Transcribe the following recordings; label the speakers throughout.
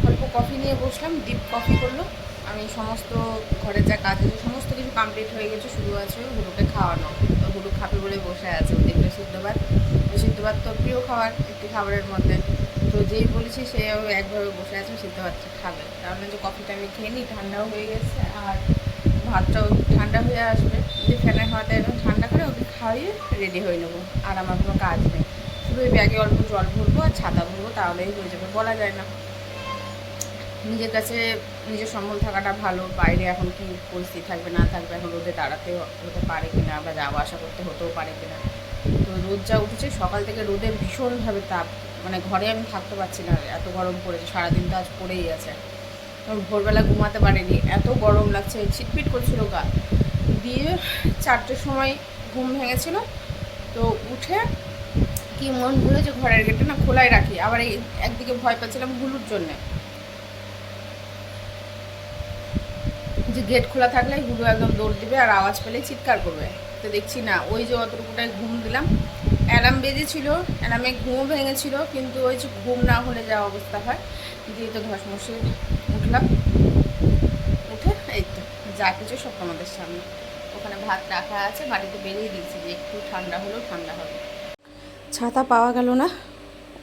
Speaker 1: অল্প কফি নিয়ে বসলাম, দীপ কফি করলো। আমি সমস্ত ঘরের যা কাজ আছে সমস্ত কিছু কমপ্লিট হয়ে গেছে, শুরু আছে হুড়ুকে খাওয়ানো। তো হুড়ু খাবে বলে বসে আছে, দেখবে সিদ্ধ ভাত। সিদ্ধ ভাত তো প্রিয় খাবার একটি খাবারের মধ্যে। তো যেই বলেছি সে একভাবে বসে আছে, সিদ্ধ ভাতটা খাবে। তাহলে যে কফিটা আমি খেয়ে নিই, ঠান্ডাও হয়ে গেছে, আর ভাতটাও ঠান্ডা হয়ে আসবে। যে ফ্যানের হাওয়াটা একদম ঠান্ডা করে ওকে খাইয়ে রেডি হয়ে নেবো। আর আমার কোনো কাজ নেই, শুধু ওই ব্যাগে অল্প জল ভরবো আর ছাতা ভরবো, তাহলেই হয়ে যাবে। বলা যায় না, নিজের কাছে নিজের সম্বল থাকাটা ভালো। বাইরে এখন কি পরিস্থিতি থাকবে না থাকবে, এখন রোদে দাঁড়াতে হতে পারে কিনা, বা যাওয়া আসা করতে হতেও পারে কিনা। তো রোদ যা উঠেছে সকাল থেকে, রোদে ভীষণভাবে তাপ, মানে ঘরে আমি থাকতে পারছি না, এত গরম পড়েছে। সারাদিন তো আজ পড়েই আছে। ভোরবেলা ঘুমাতে পারিনি, এত গরম লাগছে, ছিটপিট করছিল গা দিয়ে। 4টের সময় ঘুম ভেঙেছিল, তো উঠে কি মন ভুলে যে ঘরের গেটটা না খোলাই রাখি। আবার এই একদিকে ভয় পাচ্ছিলাম হুলুর জন্যে, যে গেট খোলা থাকলে হুড়ু একদম দৌড় দিবে আর আওয়াজ পেলেই চিৎকার করবে। তো দেখছি না, ওই যে অতটুকুটায় ঘুম দিলাম। অ্যালার্ম বেজেছিল, অ্যালার্মে ঘুমও ভেঙেছিল, কিন্তু ওই যে ঘুম না হলে যা অবস্থা হয়, দিয়ে তো ধসমসে উঠলাম। উঠে এই তো যা কিছু সব তোমাদের সামনে। ওখানে ভাত রাখা আছে, বাড়িতে বেরিয়ে দিয়েছি যে একটু ঠান্ডা হলেও ঠান্ডা হবে। ছাতা পাওয়া গেল না,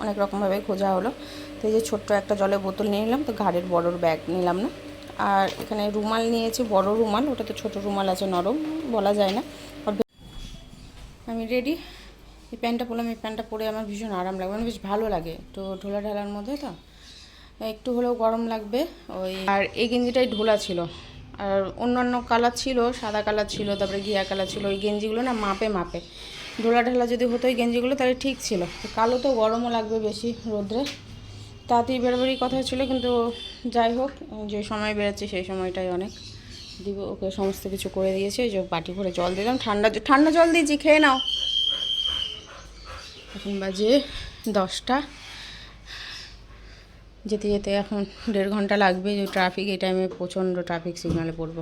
Speaker 1: অনেক রকমভাবে খোঁজা হলো। তো এই যে ছোট্ট একটা জলের বোতল নিয়ে নিলাম, তো ঘাড়ের বড়োর ব্যাগ নিলাম না। আর এখানে রুমাল নিয়েছি, বড় রুমাল, ওটা তো ছোটো রুমাল আছে, নরম, বলা যায় না। আমি রেডি। এই প্যান্টটা পরলাম, এই প্যান্টটা পরে আমার ভীষণ আরাম লাগবে, মানে বেশ ভালো লাগে। তো ঢোলা ঢালার মধ্যে তো একটু হলেও গরম লাগবে ওই। আর এই গেঞ্জিটাই ঢোলা ছিল, আর অন্যান্য কালার ছিল, সাদা কালার ছিল, তারপরে ঘিয়া কালার ছিল। ওই গেঞ্জিগুলো না মাপে মাপে, ঢোলা ঢালা যদি হতো ওই গেঞ্জিগুলো তাহলে ঠিক ছিল। কালো তো গরমও লাগবে বেশি রোদ্রে, তাড়াতাড়ি বেরোবারই কথা ছিল, কিন্তু যাই হোক, যে সময় বেরোচ্ছে সেই সময়টাই অনেক। দিব ওকে সমস্ত কিছু করে দিয়েছে, যে বাটি ভরে জল দিলাম, ঠান্ডা ঠান্ডা জল দিয়েছি, খেয়ে নাও। এখন বাজে 10টা, যেতে যেতে এখন 1.5 ঘন্টা লাগবে। যে ট্রাফিক, এই টাইমে প্রচণ্ড ট্রাফিক সিগনালে পড়বো।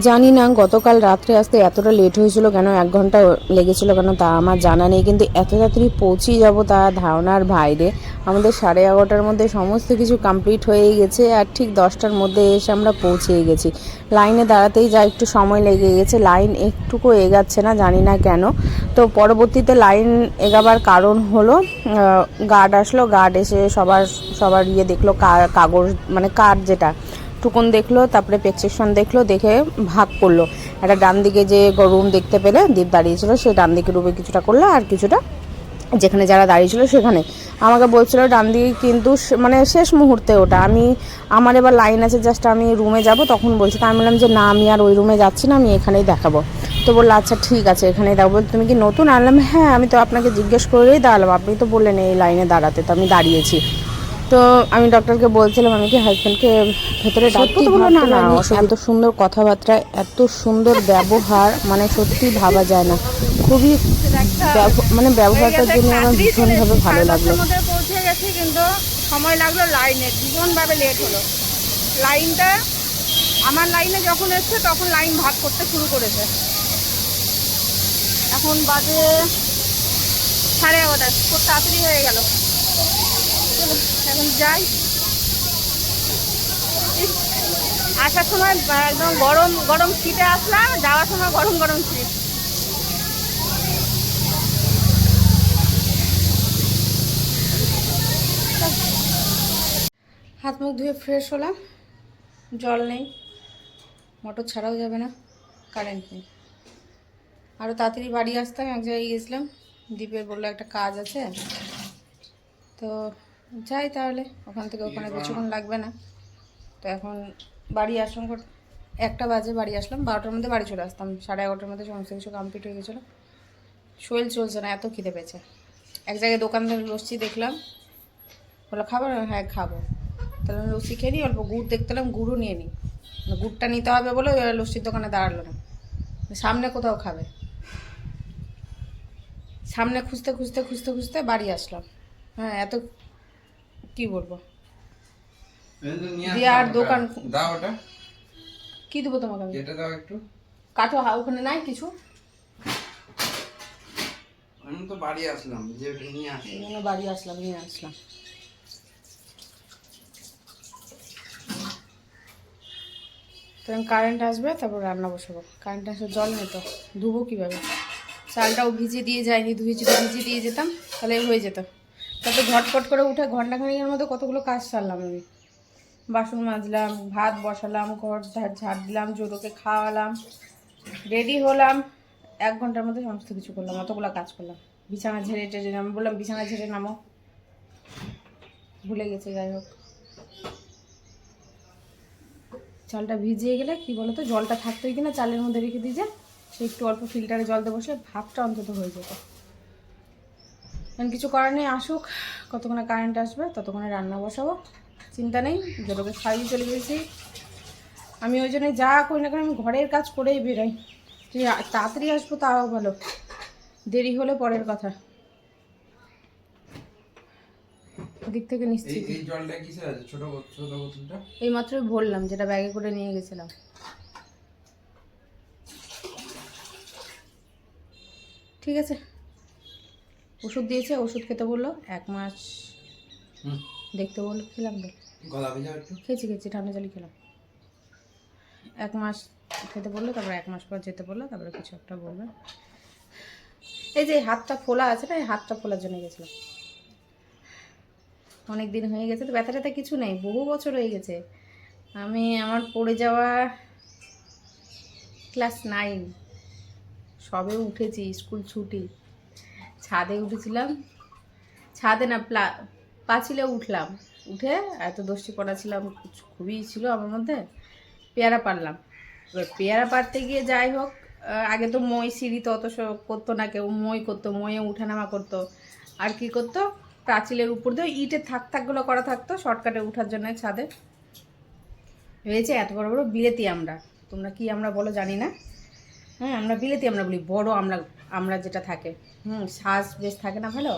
Speaker 1: জানি না গতকাল রাত্রে আসতে এতটা লেট হয়েছিল কেন, 1 ঘন্টা লেগেছিল কেন তা আমার জানা নেই, কিন্তু এত তাড়াতাড়ি পৌঁছে যাব তা ধারণার বাইরে। আমাদের 11:30টার মধ্যে সমস্ত কিছু কমপ্লিট হয়েই গেছে, আর ঠিক 10টার মধ্যে এসে আমরা পৌঁছেই গেছি। লাইনে দাঁড়াতেই যা একটু সময় লেগে গেছে, লাইন একটুকু এগাচ্ছে না, জানি না কেন। তো পরবর্তীতে লাইন এগাবার কারণ হলো, গার্ড আসলো, গার্ড এসে সবার দেখলো, কাগজ মানে কার্ড যেটা টুকন দেখলো, তারপরে প্রেসক্রিপশন দেখলো, দেখে ভাগ করলো। একটা ডান দিকে যে রুম দেখতে পেলে দীপ দাঁড়িয়েছিল, সেই ডান দিকে রুমে কিছুটা করলো, আর কিছুটা যেখানে যারা দাঁড়িয়েছিল সেখানে। আমাকে বলছিল ডান দিকে, কিন্তু মানে শেষ মুহূর্তে ওটা আমার এবার লাইন আছে, জাস্ট আমি রুমে যাব, তখন বলছি। তা আমি বললাম যে না, আমি আর ওই রুমে যাচ্ছি না, আমি এখানেই দেখাবো। তো বললো আচ্ছা ঠিক আছে, এখানেই দেখাবো। তুমি কি নতুন? আনলাম হ্যাঁ, আমি তো আপনাকে জিজ্ঞেস করেই দাঁড়ালাম, আপনি তো বললেন এই লাইনে দাঁড়াতে, তো আমি দাঁড়িয়েছি। তো আমি ডক্টরকে বলছিলাম আমি কি হাজব্যান্ডকে ভেতরে ডাকতে, তো বললো না না, এত সুন্দর কথাবার্তা, এত সুন্দর ব্যবহার, মানে সত্যি ভাবা যায় না। খুবই মানে ব্যবহারটার জন্য আমার ভীষণভাবে ভালো লাগলো। পৌঁছে গেছি, কিন্তু সময় লাগলো লাইনে, ভীষণভাবে লেট হলো। লাইনটা আমার লাইনে যখন এসছে তখন লাইন ভাগ করতে শুরু করেছে। এখন বাজে 11:30, খুব তাড়াতাড়ি হয়ে গেল। এখন যাই। আসার সময় একদম গরম গরম শীতে আসলাম, যাওয়ার সময় গরম গরম শীত। হাত মুখ ধুয়ে ফ্রেশ হলাম, জল নেই, মোটর ছাড়াও যাবে না, কারেন্ট নেই। আরও তাড়াতাড়ি বাড়ি আসতাম, এক জায়গায় গেছিলাম, দীপের বললো একটা কাজ আছে, তো যাই তাহলে। ওখান থেকে ওখানে বেশিক্ষণ লাগবে না। তো এখন বাড়ি আসলাম, 1টা বাজে বাড়ি আসলাম, 12টার মধ্যে বাড়ি চলে আসতাম। 11:30টার মধ্যে সমস্ত কিছু কমপ্লিট হয়ে গেছিলো। শরীর চলছে না, এত খিদে পেয়েছে। এক জায়গায় দোকানদার লস্যি দেখলাম, বলো খাবার? হ্যাঁ খাবো। তাহলে আমি লস্যি খেয়ে নিই, অল্প গুড় দেখতে পেলাম, গুড়ও নিয়ে নিই। গুড়টা নিতে হবে বলে লস্যির দোকানে দাঁড়ালো না, সামনে কোথাও খাবে। সামনে খুঁজতে খুঁজতে খুঁজতে খুঁজতে বাড়ি আসলাম। হ্যাঁ এত কি বলবো, দিয়ে আর দোকান দাও। ওটা কি দেবো তোমাকে? আমি এটা দাও একটু, কাঠো ওখানে নাই কিছু। আমি তো বাড়ি আসলাম, যে নিয়ে আসলাম, বাড়ি আসলাম, নিয়ে আসলাম। কারণ কারেন্ট আসবে, তারপর রান্না বসাবো। কারেন্ট আসলে জল নেই তো, ধুবো কীভাবে? চালটাও ভিজিয়ে দিয়ে যায়নি, ভিজিয়ে দিয়ে যেতাম তাহলে হয়ে যেত। তারপর ঝটপট করে উঠে ঘন্টাখানেকের মধ্যে কতগুলো কাজ সারলাম আমি। বাসন মাজলাম, ভাত বসালাম, ঘর ঝাড় দিলাম, জোরোকে খাওয়ালাম, রেডি হলাম, 1 ঘন্টার মধ্যে সমস্ত কিছু করলাম, অতগুলো কাজ করলাম। বিছানা ঝেড়ে টেড়ে আমি বললাম বিছানা ঝেড়ে নামো, ভুলে গেছে। যাই হোক, চালটা ভিজিয়ে গেলে কি বলতো, জলটা থাকতোই কিনা চালের মধ্যে রেখে দিয়ে যায়, সে একটু অল্প ফিল্টারে জল দিয়ে বসে ভাতটা অন্তত হয়ে যেত। কারণ কিছু করার নেই, আসুক, কতক্ষণে কারেন্ট আসবে ততক্ষণে রান্না বসাবো, চিন্তা নেই। জোরকে খাইয়ে চলে গেছি আমি, ওই জন্যই যা করি না কেন আমি ঘরের কাজ করেই বেরোই। তুই তাড়াতাড়ি আসবো তাও ভালো, দেরি হলে পরের কথা। দিক থেকে নিশ্চিত।
Speaker 2: এই জলটা কিসের আছে? ছোট ছোট বোতলটা
Speaker 1: এই মাত্রই বললাম, যেটা ব্যাগে করে নিয়ে গেছিলাম। ঠিক আছে, ওষুধ দিয়েছে, ওষুধ খেতে বললো 1 মাস দেখতে বললো, খেলাম তো,
Speaker 2: গলা ভেজা একটু
Speaker 1: খেয়েছি, ঠান্ডা জলই খেলাম। 1 মাস খেতে বললো, তারপর 1 মাস পর যেতে বললো, তারপরে কিছু একটা বলবে। এই যে হাতটা ফোলা আছে না, এই হাতটা ফোলার জন্য গেছিলাম। অনেক দিন হয়ে গেছে তো, ব্যথাটাতে কিছু নেই, বহু বছর হয়ে গেছে। আমার পড়ে যাওয়া ক্লাস 9, সবে উঠেছি, স্কুল ছুটি, ছাদে উঠেছিলাম, ছাদে না পাঁচিলে উঠলাম, উঠে এত দোষী পড়া ছিলাম, খুবই ছিল আমার মধ্যে। পেয়ারা পারলাম, এবার পেয়ারা পারতে গিয়ে যাই হোক, আগে তো মই সিঁড়ি তো অত করতো না কেউ, মই করতো, ময়ে উঠানামা করতো। আর কি করতো, পাঁচিলের উপর দিয়ে ইটের থাকগুলো করা থাকতো শর্টকাটে উঠার জন্য ছাদে। হয়েছে এত বড় বড় বিলেতি আমরা, তোমরা কি আমরা বলো জানি না, হ্যাঁ আমরা বিলেতি আমরা বলি, বড় আমরা যেটা থাকে, শ্বাস বেশ থাকে না ভালো,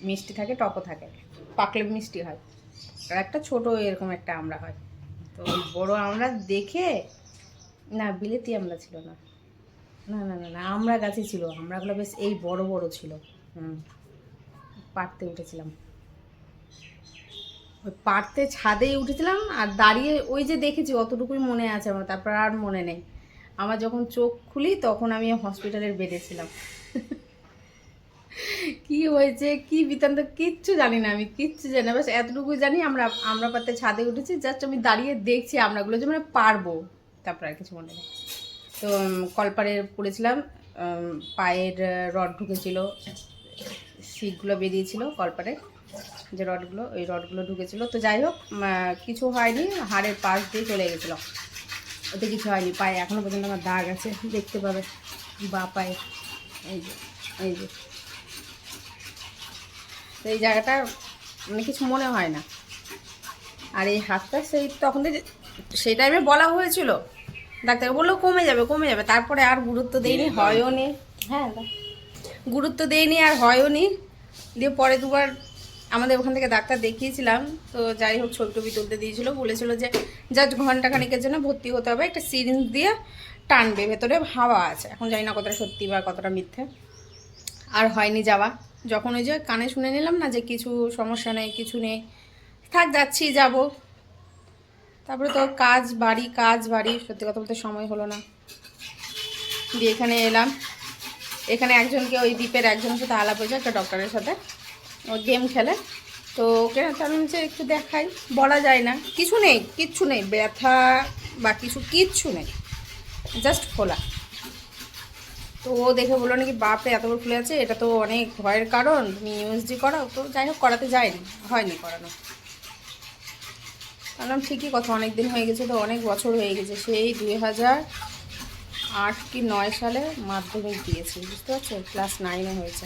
Speaker 1: মিষ্টি থাকে, টকও থাকে, পাকলে মিষ্টি হয়। আর একটা ছোট এরকম একটা আমরা হয়, তো ওই বড় আমরা দেখে, না বিলেতি আমরা ছিল না, না না না না আমরা গাছে ছিল, আমরাগুলো বেশ এই বড় বড় ছিল। পাড়তে উঠেছিলাম, ওই পাড়তে ছাদেই উঠেছিলাম, আর দাঁড়িয়ে ওই যে দেখেছি অতটুকুই মনে আছে আমার, তারপর আর মনে নেই। আমার যখন চোখ খুলি তখন আমি হসপিটালের বেডে ছিলাম। কি হয়েছে কি বৃত্তান্ত কিচ্ছু জানি না, আমি কিচ্ছু জানি না, বাস এতটুকুই জানি আমরা পাতে ছাদে উঠেছি, জাস্ট আমি দাঁড়িয়ে দেখছি আমরাগুলো যে মানে পারবো, তারপর আর কিছু মনে নেই। তো কলপারে পড়েছিলাম, পায়ের রড ঢুকেছিল, শিকগুলো বেরিয়েছিল কলপারে, যে রডগুলো, ওই রডগুলো ঢুকেছিল। তো যাই হোক, কিছু হয়নি, হাড়ের পাশ দিয়ে চলে গেছিলো, ওতে কিছু হয়নি। পায়ে এখনও পর্যন্ত আমার দাগ আছে, দেখতে পাবে বা পায়ে, এই যে এই যে, তো এই জায়গাটা মানে কিছু মনে হয় না। আর এই হাতটা তখন সেই টাইমে বলা হয়েছিল, ডাক্তার বললো কমে যাবে, তারপরে আর গুরুত্ব দেয়নি, হয়ও নি। হ্যাঁ, গুরুত্ব দেয়নি আর হয়ও নি। দিয়ে পরে 2বার আমাদের ওখান থেকে ডাক্তার দেখিয়েছিলাম, তো যাই হোক ছবি টবি তুলতে দিয়েছিল, বলেছিল যে জাস্ট ঘন্টাখানিকের জন্য ভর্তি হতে হবে, একটা সিরিঞ্জ দিয়ে টানবে, ভেতরে হাওয়া আছে। এখন জানি না কতটা সত্যি বা কতটা মিথ্যে। আর হয়নি যাওয়া, যখন ওই যে কানে শুনে নিলাম না যে কিছু সমস্যা নেই, কিছু নেই, থাক যাচ্ছি যাব, তারপরে তো কাজ বাড়ি, সত্যি কথা বলতে সময় হলো না। দিয়ে এখানে এলাম, এখানে একজনকে, ওই দ্বীপের একজনের সাথে আলাপ হয়েছে, একটা ডক্টরের সাথে, ও গেম খেলে, তো ওকে আমি হচ্ছে একটু দেখাই, বলা যায় না, কিচ্ছু নেই, ব্যথা বা কিচ্ছু নেই, জাস্ট ফোলা। তো ও দেখে বললো নাকি বাপরে এত বড় ফুলে আছে, এটা তো অনেক ভয়ের কারণ, তুমি ইউএসজি করাও। তো যাই হোক করাতে যায়নি, হয়নি করানো। কারণ ঠিকই কথা, অনেক দিন হয়ে গেছে তো, অনেক বছর হয়ে গেছে, সেই 2008 কি 9 সালে মাধ্যমিক দিয়েছি, বুঝতে পারছো, ক্লাস 9-এ হয়েছে।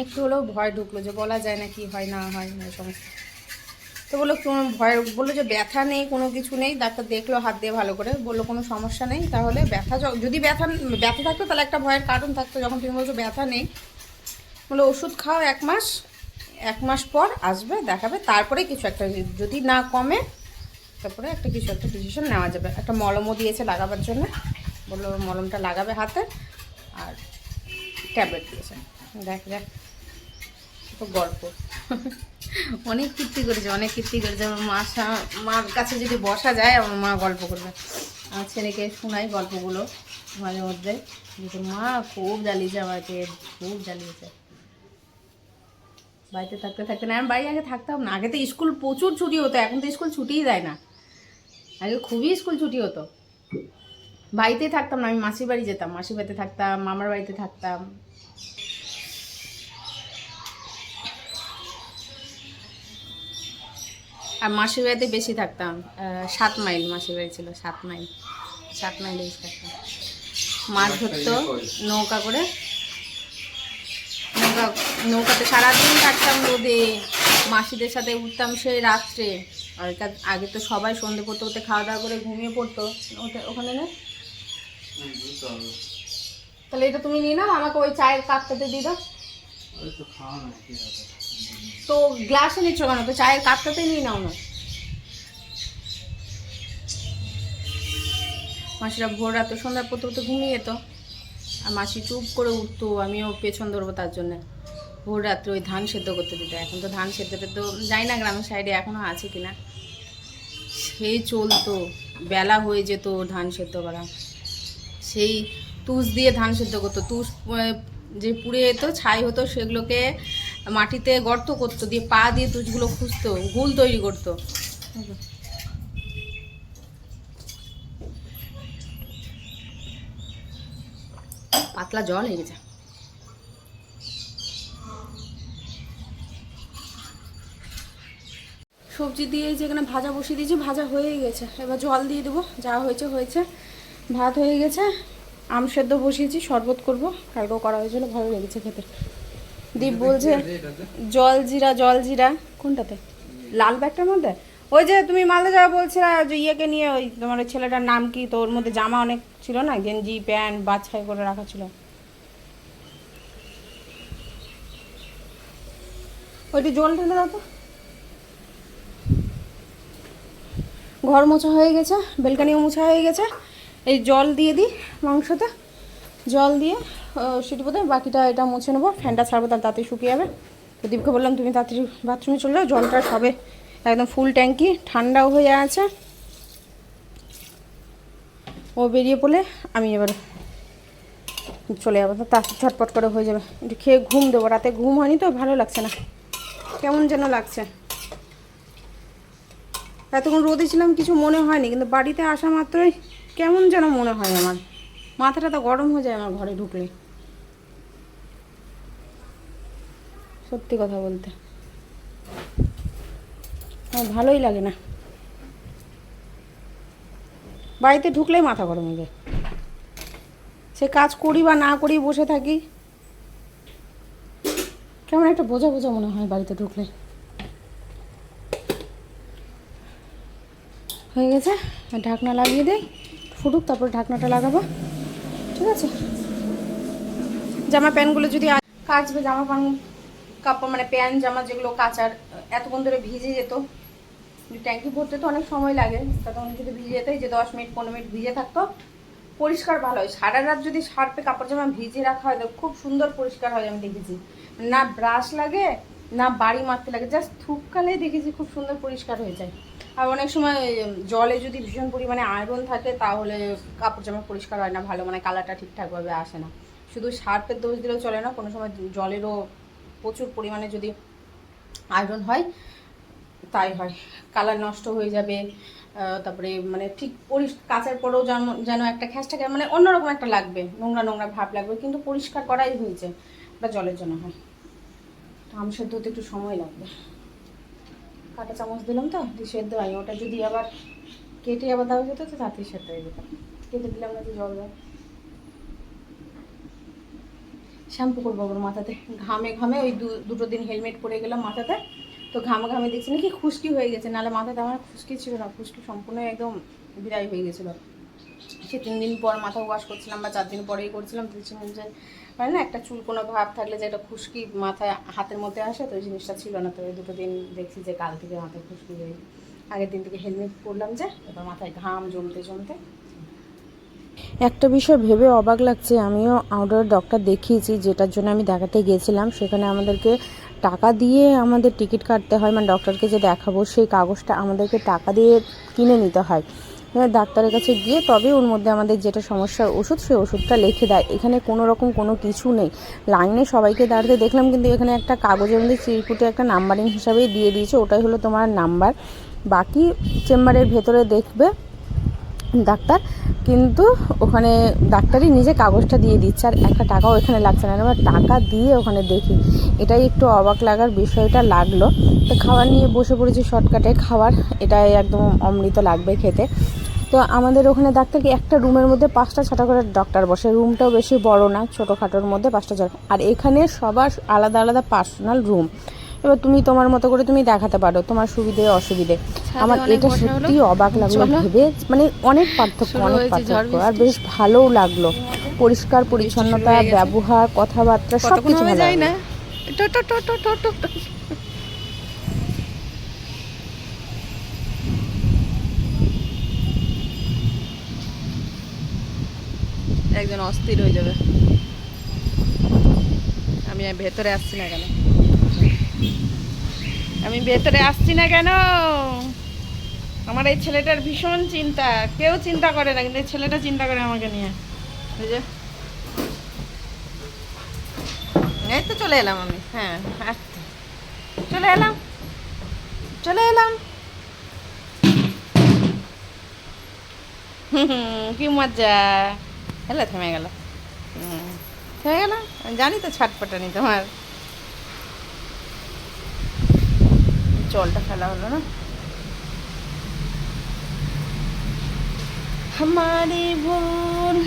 Speaker 1: একটু হলেও ভয় ঢুকলো, যে বলা যায় না কি হয় না হয় এই সমস্ত। তো বললো বললো যে ব্যথা নেই, কোনো কিছু নেই। ডাক্তার দেখলো হাত দিয়ে ভালো করে, বললো কোনো সমস্যা নেই। তাহলে যদি ব্যথা থাকতো তাহলে একটা ভয়ের কারণ থাকতো, যখন তুমি বলছো ব্যথা নেই, বললো ওষুধ খাও 1 মাস, 1 মাস পর আসবে দেখাবে, তারপরে কিছু একটা, যদি না কমে তারপরে কিছু একটা ডিসিশন নেওয়া যাবে। একটা মলমও দিয়েছে লাগাবার জন্য, বললো মলমটা লাগাবে হাতে, আর ট্যাবলেট দিয়েছে। দেখ তো গল্প। অনেক কীর্তি করেছে, অনেক কীর্তি করেছে। আমার মার কাছে যদি বসা যায় আমার মা গল্প করবে। আমার ছেলেকে শোনাই গল্পগুলো মাঝে মধ্যে, কিন্তু মা খুব জ্বালিয়েছে আমাকে, খুব জ্বালিয়েছে। বাড়িতে থাকতে থাকতে না, আমি বাড়ি আগে থাকতাম না। আগে তো স্কুল প্রচুর ছুটি হতো, এখন তো স্কুল ছুটিই দেয় না। আগে খুবই স্কুল ছুটি হতো, বাড়িতেই থাকতাম না। আমি মাসির বাড়ি যেতাম, মাসির বাড়িতে থাকতাম, মামার বাড়িতে থাকতাম। আর মাসির বাড়িতে বেশি থাকতাম, 7 মাইল মাসির বাড়ি ছিল, 7 মাইল, 7 মাইলে বেশি থাকতাম। মাছ ধরতো নৌকা করে, নৌকাতে সারাদিন কাটতাম রোদে, মাসিদের সাথে উঠতাম সেই রাত্রে। আর আগে তো সবাই সন্ধে পড়তে পড়তে খাওয়া দাওয়া করে ঘুমিয়ে পড়তো ওখানে না। তাহলে এটা তুমি নিয়ে নাও, আমাকে ওই চায়ের কাপটাতে দিয়ে দাও। তো গ্লাসে নিচ্ছ কেন? তো চায়ের কাপটাতে নিয়ে নাও না। মাসিরা ভোর রাতে সন্ধ্যা পড়তে পড়তে ঘুমিয়ে যেত, আর মাসি চুপ করে উঠতো, আমিও পেছন ধরবো তার জন্য। ভোর রাত্রে ওই ধান সেদ্ধ করতে দিত। এখন তো ধান সেদ্ধ তো যাই না গ্রামের সাইডে এখনও আছে কিনা, সেই চলতো। বেলা হয়ে যেত ধান সেদ্ধ করা, সেই তুষ দিয়ে ধান সেদ্ধ করতো। তুষ যে পুড়ে যেত, ছাই হতো, সেগুলোকে মাটিতে গর্ত করতো, দিয়ে পা দিয়ে তুষগুলো খুঁজতো, গুল তৈরি করতো। পাতলা জল হয়ে গেছে। সবজি দিয়ে যেখানে ভাজা বসিয়ে দিয়েছি, ভাজা হয়ে গেছে। এবার জল দিয়ে দেবো, যা হয়েছে হয়েছে। ভাত হয়ে গেছে, আম সেদ্ধ বসিয়েছি, শরবত করব। কালকেও করা হয়েছিল, ভালো লেগেছে খেতে। দীপ বলছে জল জিরা কোনটাতে? লাল ব্যাগটার মধ্যে? ওই যে তুমি মালদা যাওয়া বলছিলে, যে ইয়েকে নিয়ে, ওই তোমার ওই ছেলেটার নাম কি, তো ওর মধ্যে জামা অনেক ছিল না, গেঞ্জি প্যান্ট বাছাই করে রাখা ছিল। ওইটি জল ঢেলে দাও তো। ঘর মোছা হয়ে গেছে, বেলকানিও মোছা হয়ে গেছে। এই জল দিয়ে দিই মাংসতে, জল দিয়ে সেটি বোধ হয় বাকিটা এটা মুছে নেবো। ফ্যানটা ছাড়বো, তার তাড়াতাড়ি শুকিয়ে যাবে। তো দীপকে বললাম তুমি তাড়াতাড়ি বাথরুমে চলে যাও, জলটা সবে একদম ফুল ট্যাঙ্কি, ঠান্ডাও হয়ে আছে। ও বেরিয়ে পড়লে আমি এবার চলে যাবো, তা ঝটপট করে হয়ে যাবে। একটু খেয়ে ঘুম দেবো, রাতে ঘুম হয়নি তো, ভালো লাগছে না, কেমন যেন লাগছে। এতক্ষণ রোদে ছিলাম, কিছু মনে হয়নি, কিন্তু বাড়িতে আসা মাত্রই কেমন যেন মনে হয়। আমার মাথাটা তো গরম হয়ে যায় আমার ঘরে ঢুকলে, সত্যি কথা বলতে আমার ভালোই লাগে না। বাড়িতে ঢুকলেই মাথা গরম হয়ে যায়, সে কাজ করি বা না করি, বসে থাকি, কেমন একটা বোঝা বোঝা মনে হয় বাড়িতে ঢুকলে। হয়ে গেছে, ঢাকনা লাগিয়ে দেই, ফুটুক, তারপর ঢাকনাটা লাগাবো। ঠিক আছে, জামা প্যান্টগুলো যদি কাচবে, জামা প্যান্ট কাপড় মানে প্যান্ট জামা যেগুলো কাচার, এতক্ষণ ধরে ভিজে যেত। ট্যাঙ্কি ভরতে তো অনেক সময় লাগে, তখন যদি ভিজে যেত, যে 10 মিনিট 15 মিনিট ভিজে থাকতো, পরিষ্কার ভালো হয়। সারা রাত যদি সার্ফে কাপড় জামা ভিজিয়ে রাখা হয় তো খুব সুন্দর পরিষ্কার হয়, আমি দেখেছি। না ব্রাশ লাগে, না বাড়ি মারতে লাগে, জাস্ট থুপকালেই দেখেছি খুব সুন্দর পরিষ্কার হয়ে যায়। আর অনেক সময় জলে যদি ভীষণ পরিমাণে আয়রন থাকে, তাহলে কাপড় জামা পরিষ্কার হয় না ভালো, মানে কালারটা ঠিকঠাকভাবে আসে না। শুধু সার্ফের দোষ দিলেও চলে না, কোনো সময় জলেরও প্রচুর পরিমাণে যদি আয়রন হয়, তাই হয়, কালার নষ্ট হয়ে যাবে। তারপরে মানে ঠিক কাচার পরেও যেন একটা খ্যাসটা, মানে অন্যরকম একটা লাগবে, নোংরা নোংরা ভাব লাগবে, কিন্তু পরিষ্কার করাই হয়েছে। ওটা জলের জন্য হয়। আম সেদ্ধ হতে একটু সময় লাগবে। কাঁটা চামচ দিলাম তো, দিয়ে সেদ্ধ হয়। ওটা যদি আবার কেটে আবার দেওয়া যেত তো তাড়াতাড়ি সেদ্ধ হয়ে যেত। কেটে দিলাম না, যে জল দেয়। শ্যাম্পু করবো আবার মাথাতে, ঘামে ঘামে ওই দুটো দিন হেলমেট পরে গেলাম মাথাতে, তো ঘামে ঘামে দেখছি নাকি খুশকি হয়ে গেছে। নাহলে মাথাতে আমার খুশকি ছিল না, খুশকি সম্পূর্ণ একদম বিদায় হয়ে গেছিলো। সে 3 দিন পর মাথা ওয়াশ করছিলাম, বা 4 দিন পরেই করছিলাম, দেখছিলাম যে মানে না একটা চুল কোনো ভাব থাকলে যে একটা খুশকি মাথায় হাতের মধ্যে আসে, তো ওই জিনিসটা ছিল না। তো ওই 2 দিন দেখছি যে কাল থেকে মাথায় খুশকি হয়ে, আগের দিন থেকে হেলমেট পরলাম, যে এবার মাথায় ঘাম জমতে জমতে। একটা বিষয় ভেবে অবাক লাগছে, আমিও আউটডোর ডক্টর দেখিয়েছি, যেটার জন্য আমি দেখাতে গিয়েছিলাম। সেখানে আমাদেরকে টাকা দিয়ে আমাদের টিকিট কাটতে হয়, মানে ডক্টরকে যে দেখাবো সেই কাগজটা আমাদেরকে টাকা দিয়ে কিনে নিতে হয়। ডাক্তারের কাছে গিয়ে তবে ওর মধ্যে আমাদের যেটা সমস্যার ওষুধ সেই ওষুধটা লিখে দেয়। এখানে কোনো রকম কোনো কিছু নেই, লাইনে সবাইকে দাঁড়াতে দেখলাম, কিন্তু এখানে একটা কাগজের মধ্যে চিরকুটে একটা নাম্বারিং হিসাবেই দিয়ে দিয়েছে, ওটাই হলো তোমার নাম্বার। বাকি চেম্বারের ভেতরে দেখবে ডাক্তার, কিন্তু ওখানে ডাক্তারই নিজে কাগজটা দিয়ে দিচ্ছে আর একটা টাকাও এখানে লাগছে না। এবার টাকা দিয়ে ওখানে দেখি, এটাই একটু অবাক লাগার বিষয়টা লাগলো। তো খাবার নিয়ে বসে পড়েছি, শর্টকাটে খাবার, এটাই একদম অমৃত লাগবে খেতে। তো আমাদের ওখানে ডাক্তারকে একটা রুমের মধ্যে 5টা 6টা করে ডক্টর বসে, রুমটাও বেশি বড় না, ছোটোখাটোর মধ্যে 5টা 6টা, আর এখানে সবার আলাদা আলাদা পার্সোনাল রুম। এবার তুমি তোমার মতো করে তুমি দেখাতে পারো, তোমার সুবিধে অসুবিধে। আমার এটা সত্যি অবাক লাগলো ভেবে, মানে অনেক পার্থক্য, অনেক পার্থক্য, আর বেশ ভালোও লাগলো। পরিষ্কার পরিচ্ছন্নতা, ব্যবহার, কথাবার্তা সব কিছু ভালো লাগলো।
Speaker 3: একজন অস্থির হয়ে যাবে। আমি ভেতরে আসছি না কেন, আমি ভেতরে আসছি না কেন? আমার এই ছেলেটার ভীষণ চিন্তা, কেউ চিন্তা করে না, কিন্তু এই ছেলেটা চিন্তা করে আমাকে নিয়ে। এই যে এই তো চলে এলাম আমি, হ্যাঁ আসতে চলে এলাম, চলে এলাম। কি মজা, হ্যালো থেমে গেল, থেমে গেল। আমি জানি তো ছাটপাটানি তোমার। জলটা ফেলা হলো না। हमारी भूल।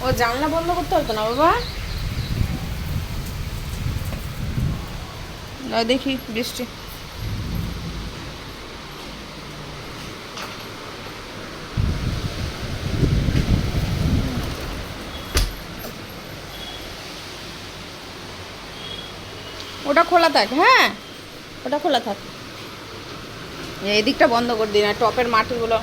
Speaker 3: ও জানলা বন্ধ করতে হতো না বাবা। দেখি বৃষ্টি, ওটা খোলা থাক, হ্যাঁ ওটা খোলা থাক। এই দিকটা বন্ধ করে দিন, আর টপের মাটিগুলো